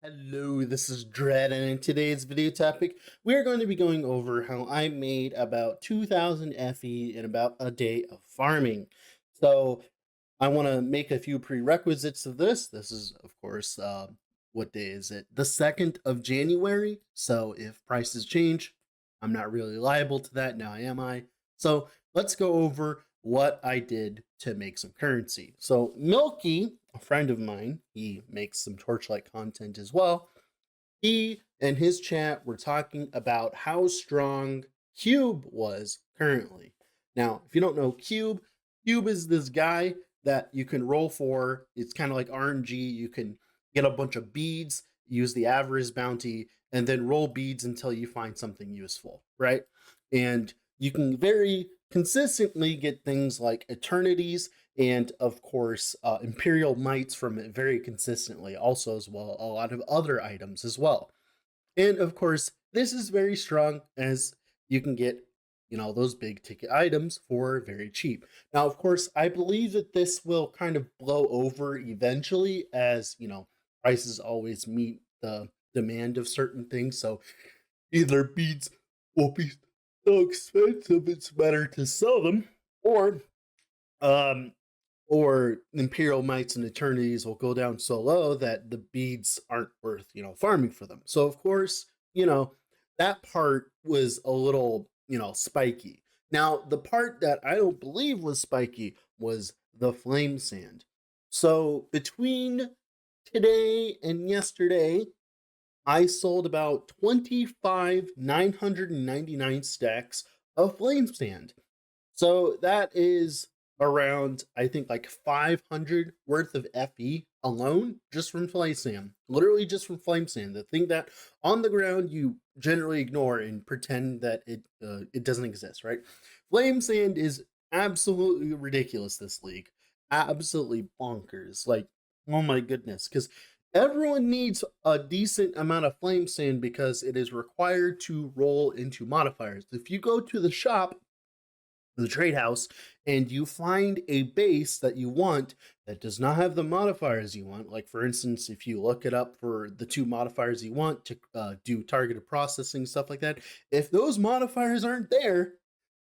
Hello, this is Dread, and in today's video topic, we're going to be going over how I made about 2000 FE in about a day of farming. So, I want to make a few prerequisites of this. This is, of course, what day is it? The 2nd of January. So, if prices change, I'm not really liable to that. Now, am I? So, let's go over what I did to make some currency. So, Milky, a friend of mine, he makes some Torchlight content as well. He and his chat were talking about how strong Cube was currently. Now, if you don't know Cube, Cube is this guy that you can roll for. It's kind of like RNG. You can get a bunch of beads, use the avarice bounty, and then roll beads until you find something useful, right? And you can very consistently get things like eternities and, of course, imperial mites from it very consistently, also as well a lot of other items as well. And of course, this is very strong as you can get, those big ticket items for very cheap. Now, of course, I believe that this will kind of blow over eventually as, prices always meet the demand of certain things. So either beads will be so expensive it's better to sell them, or um or imperial mites and eternities will go down so low that the beads aren't worth farming for them. So of course, that part was a little spiky. Now the part that I don't believe was spiky was the flame sand. So between today and yesterday, I sold about 25 999 stacks of flame sand. So that is around, I think, like 500 worth of FE alone just from flame sand. Literally just from flame sand. The thing that on the ground you generally ignore and pretend that it doesn't exist, right? Flame sand is absolutely ridiculous this league. Absolutely bonkers. Like, oh my goodness, because everyone needs a decent amount of flame sand because it is required to roll into modifiers. If you go to the shop, the trade house, and you find a base that you want that does not have the modifiers you want, like for instance, if you look it up for the two modifiers you want to do targeted processing, stuff like that, if those modifiers aren't there,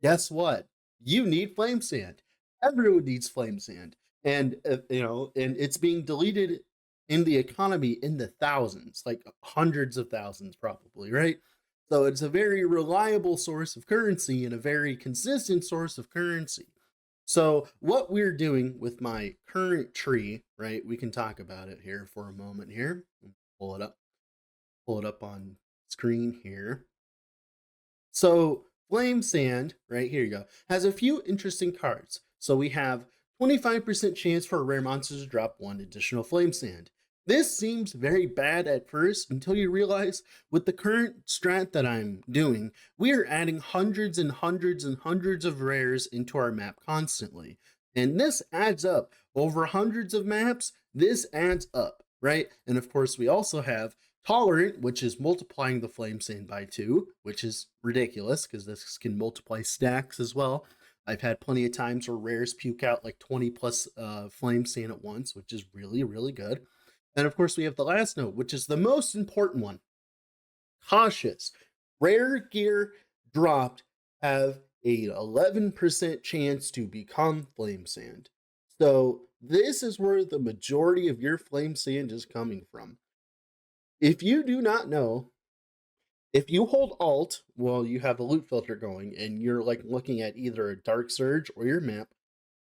guess what? You need flame sand. Everyone needs flame sand. And, and it's being deleted in the economy in the thousands, like hundreds of thousands, probably, right? So it's a very reliable source of currency and a very consistent source of currency. So, what we're doing with my current tree, right? We can talk about it here for a moment here. Pull it up, pull it up on screen here. So Flame Sand, right here you go, has a few interesting cards. So we have 25% chance for rare monsters to drop one additional Flame Sand. This seems very bad at first until you realize with the current strat that I'm doing, we are adding hundreds and hundreds and hundreds of rares into our map constantly. And this adds up. Over hundreds of maps, this adds up, right? And of course, we also have Tolerant, which is multiplying the flame sand by 2, which is ridiculous because this can multiply stacks as well. I've had plenty of times where rares puke out like 20 plus flame sand at once, which is really, really good. And of course, we have the last note, which is the most important one. Cautious. Rare gear dropped have a 11% chance to become flame sand. So this is where the majority of your flame sand is coming from. If you do not know, if you hold Alt while you have the loot filter going and you're like looking at either a Dark Surge or your map,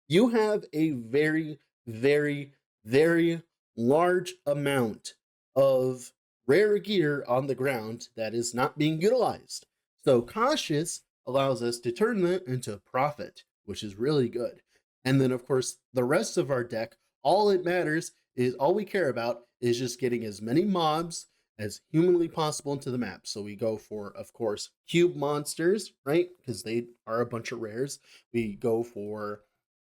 you have a very, very, very large amount of rare gear on the ground that is not being utilized. So Cautious allows us to turn that into profit, which is really good. And then, of course, the rest of our deck, all it matters is all we care about is just getting as many mobs as humanly possible into the map. So we go for, of course, cube monsters, right? Because they are a bunch of rares. We go for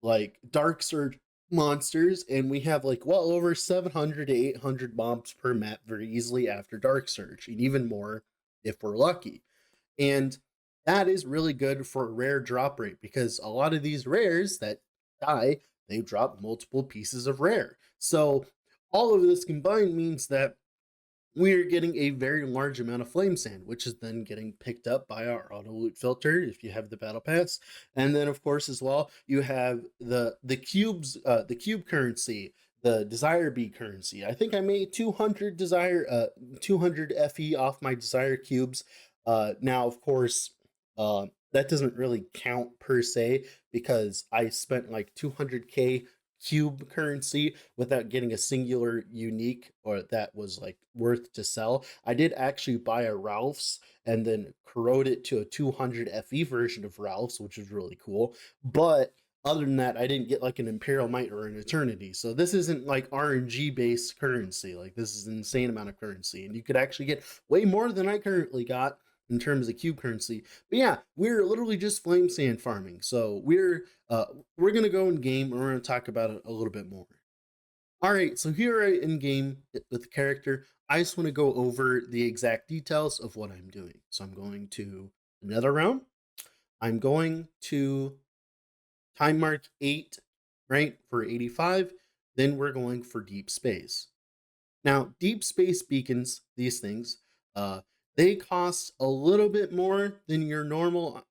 like Dark Surge monsters, and we have like well over 700 to 800 mobs per map very easily after Dark Surge, and even more if we're lucky. And that is really good for a rare drop rate because a lot of these rares that die, they drop multiple pieces of rare. So all of this combined means that we are getting a very large amount of flame sand, which is then getting picked up by our auto loot filter if you have the battle pass. And then of course as well, you have the cubes, the cube currency, the desire bee currency. I think I made 200 FE off my desire cubes. Now of course, that doesn't really count per se because I spent like 200k cube currency without getting a singular unique or that was like worth to sell. I did actually buy a Ralph's and then corrode it to a 200 FE version of Ralph's, which was really cool. But other than that, I didn't get like an Imperial Might or an Eternity. So this isn't like RNG based currency. Like this is an insane amount of currency. And you could actually get way more than I currently got in terms of cube currency. But yeah, we're literally just flame sand farming. So we're gonna go in game and we're gonna talk about it a little bit more. All right, so here in game with the character, I just want to go over the exact details of what I'm doing. So I'm going to another round. I'm going to time mark 8, right, for 85. Then we're going for deep space. Now, deep space beacons, these things, uh, they cost a little bit more than your normal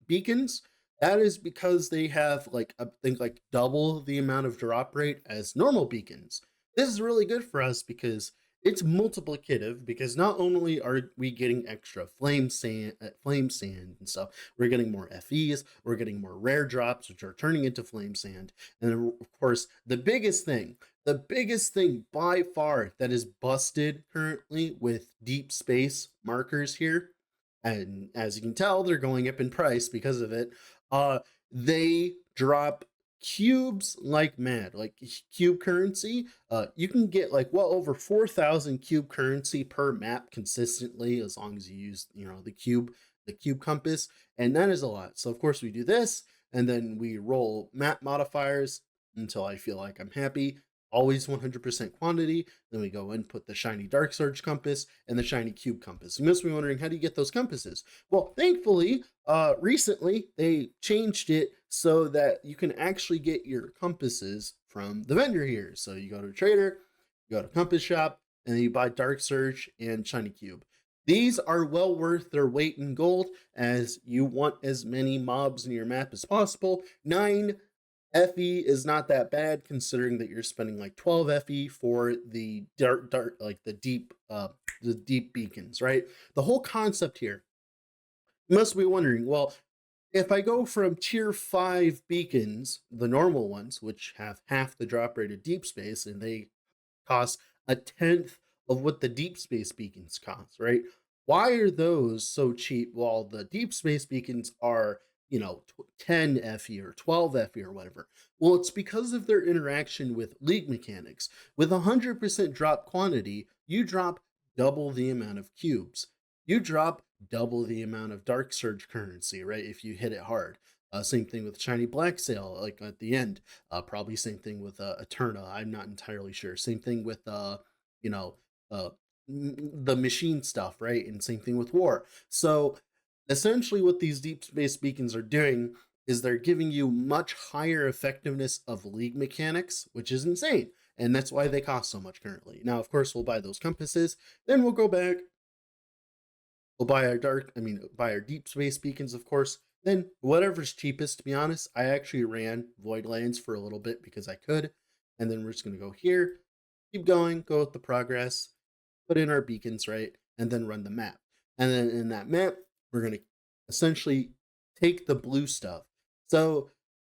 beacons. That is because they have like I think like double the amount of drop rate as normal beacons. This is really good for us because it's multiplicative because not only are we getting extra flame sand and stuff, we're getting more FEs, we're getting more rare drops, which are turning into flame sand. And then, of course, the biggest thing by far that is busted currently with deep space markers here, and as you can tell, they're going up in price because of it. They drop cubes like mad, like cube currency. You can get like well over 4,000 cube currency per map consistently as long as you use, the cube compass, and that is a lot. So of course we do this, and then we roll map modifiers until I feel like I'm happy. Always 100% quantity. Then we go and put the shiny Dark Surge compass and the shiny cube compass. You must be wondering, how do you get those compasses? Well, thankfully, recently they changed it so that you can actually get your compasses from the vendor here. So you go to a trader, you go to compass shop, and then you buy Dark Surge and shiny cube. These are well worth their weight in gold as you want as many mobs in your map as possible. 9 FE is not that bad considering that you're spending like 12 FE for the dark like the deep beacons, right? The whole concept here, you must be wondering, well, if I go from tier 5 beacons, the normal ones, which have half the drop rate of deep space, and they cost a tenth of what the deep space beacons cost, right? Why are those so cheap while the deep space beacons are, 10 FE or 12 FE or whatever? Well, it's because of their interaction with league mechanics. With 100% drop quantity, you drop double the amount of cubes. You drop double the amount of Dark Surge currency, right? If you hit it hard. Same thing with Shiny Black Sail, like at the end. Probably same thing with Eterna. I'm not entirely sure. Same thing with you know, uh, the machine stuff, right? And same thing with War. So essentially, what these deep space beacons are doing is they're giving you much higher effectiveness of league mechanics, which is insane. And that's why they cost so much currently. Now, of course, we'll buy those compasses. Then we'll go back, we'll buy our deep space beacons, of course. Then whatever's cheapest, to be honest, I actually ran Voidlands for a little bit because I could. And then we're just going to go here, keep going, go with the progress, put in our beacons, right? And then run the map. And then in that map, we're going to essentially take the blue stuff. So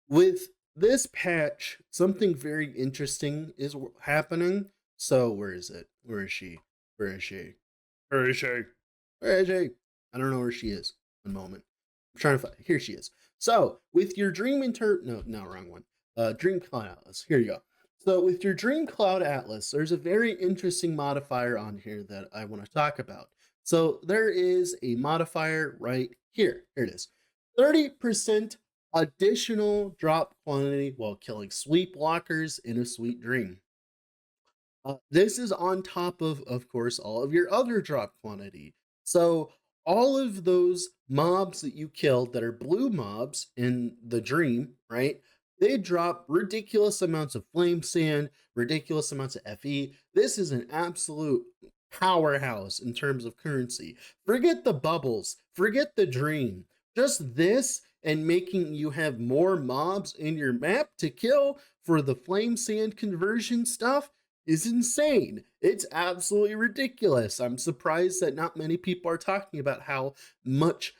with this patch, something very interesting is happening. So where is it? Where is she? Where is she? Where is she? Where is she? I don't know where she is. One moment. I'm trying to find. Here she is. So with your Dream no, wrong one. Dream Cloud Atlas. Here you go. So with your Dream Cloud Atlas, there's a very interesting modifier on here that I want to talk about. So there is a modifier right here. Here it is. 30% additional drop quantity while killing sweep blockers in a sweet dream. This is on top of course, all of your other drop quantity. So all of those mobs that you killed that are blue mobs in the dream, right? They drop ridiculous amounts of flame sand, ridiculous amounts of FE. This is an absolute powerhouse in terms of currency. Forget the bubbles, forget the dream. Just this and making you have more mobs in your map to kill for the flame sand conversion stuff is insane. It's absolutely ridiculous. I'm surprised that not many people are talking about how much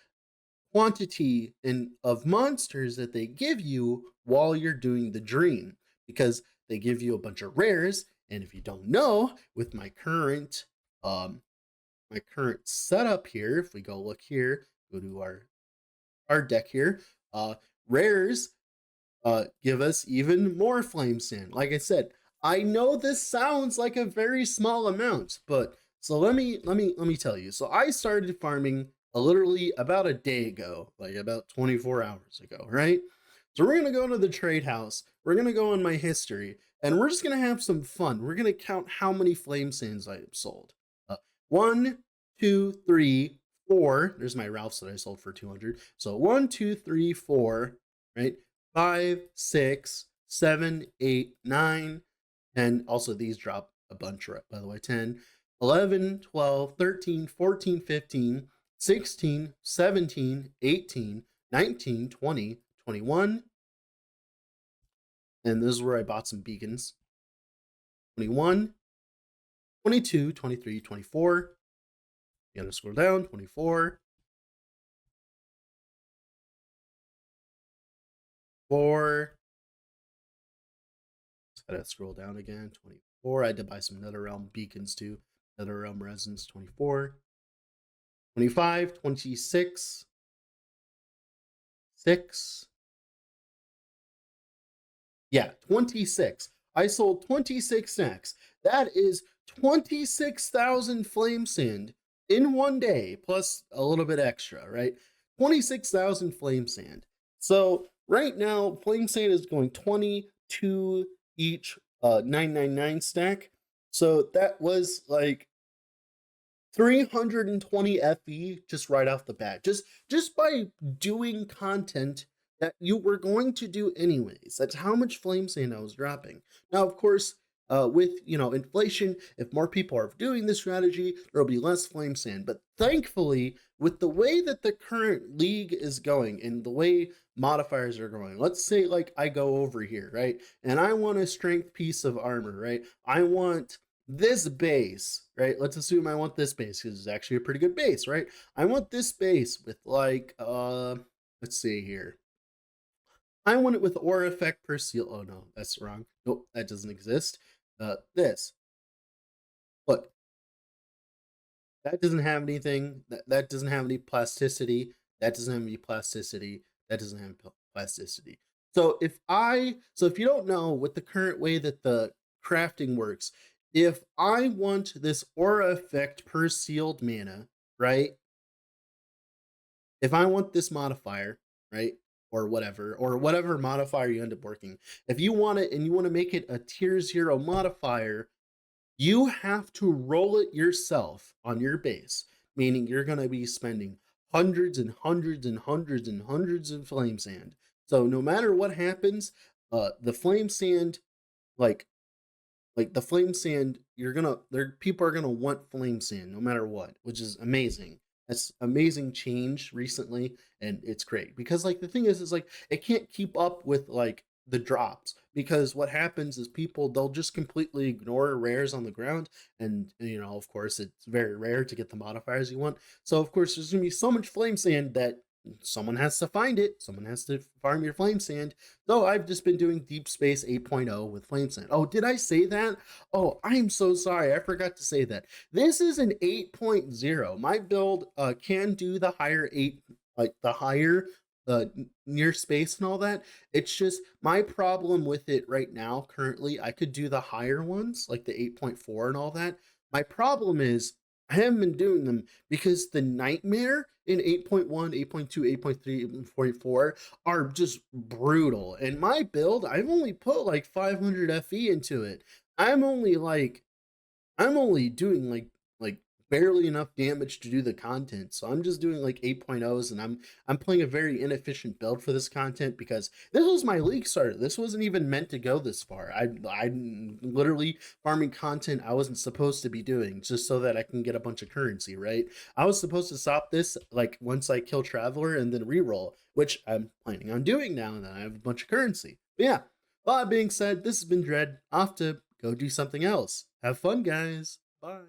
quantity of monsters that they give you while you're doing the dream, because they give you a bunch of rares. And if you don't know, with um my current setup here, if we go look here, go to our deck here, rares give us even more flame sand. Like I said, I know this sounds like a very small amount, but so let me tell you. So I started farming literally about a day ago, like about 24 hours ago, right? So we're gonna go to the trade house. We're gonna go in my history, and we're just gonna have some fun. We're gonna count how many flame sands I have sold. One, two, three, four. There's my Ralphs that I sold for 200. So one, two, three, four, right? 5, 6, 7, 8, 9, and also these drop a bunch, by the way. 10, 11, 12, 13, 14, 15, 16, 17, 18, 19, 20, 21. And this is where I bought some beacons. 21, 22, 23, 24. You gotta scroll down. 24, 4. Just gotta scroll down again. 24. I had to buy some NetherRealm beacons too. NetherRealm resins. 24, 25, 26, 6. Yeah, 26. I sold 26 snacks. That is 26,000 flame sand in one day, plus a little bit extra, right? 26,000 flame sand. So right now, flame sand is going 22 each 999 stack. So that was like 320 FE just right off the bat. Just by doing content that you were going to do anyways. That's how much flame sand I was dropping. Now, of course, with inflation, if more people are doing this strategy, there'll be less flame sand. But thankfully, with the way that the current league is going and the way modifiers are going, let's say like I go over here, right? And I want a strength piece of armor, right? I want this base, right? Let's assume I want this base because it's actually a pretty good base, right? I want this base with like, let's see here. I want it with aura effect per seal. Oh no, that's wrong. Nope, that doesn't exist. This. Look, that doesn't have anything. That doesn't have any plasticity. That doesn't have any plasticity. That doesn't have plasticity. So if you don't know with the current way that the crafting works, if I want this aura effect per sealed mana, right? If I want this modifier, right? Or whatever modifier you end up working. If you want it and you want to make it a tier 0 modifier, you have to roll it yourself on your base, meaning you're going to be spending hundreds and hundreds and hundreds and hundreds of flame sand. So no matter what happens, the flame sand, like the flame sand, people are gonna want flame sand no matter what, which is amazing. That's amazing change recently, and it's great because like the thing is like it can't keep up with like the drops, because what happens is they'll just completely ignore rares on the ground, and of course it's very rare to get the modifiers you want. So of course there's gonna be so much flame sand that someone has to find it, someone has to farm your flame sand. So I've just been doing Deep Space 8.0 with flame sand. Oh, did I say that? Oh, I'm so sorry, I forgot to say that. This is an 8.0. My build can do the higher 8, like the higher near space and all that. It's just my problem with it right now currently, I could do the higher ones like the 8.4 and all that. My problem is I haven't been doing them because the nightmare in 8.1, 8.2, 8.3, 8.4 are just brutal. And my build, I've only put like 500 FE into it. I'm only doing like barely enough damage to do the content. So I'm just doing like 8.0s, and I'm playing a very inefficient build for this content because this was my league starter. This wasn't even meant to go this far. I'm literally farming content I wasn't supposed to be doing just so that I can get a bunch of currency, right? I was supposed to stop this like once I kill Traveler and then reroll, which I'm planning on doing now that I have a bunch of currency. But yeah, all that being said, this has been Dread. Off to go do something else. Have fun, guys. Bye.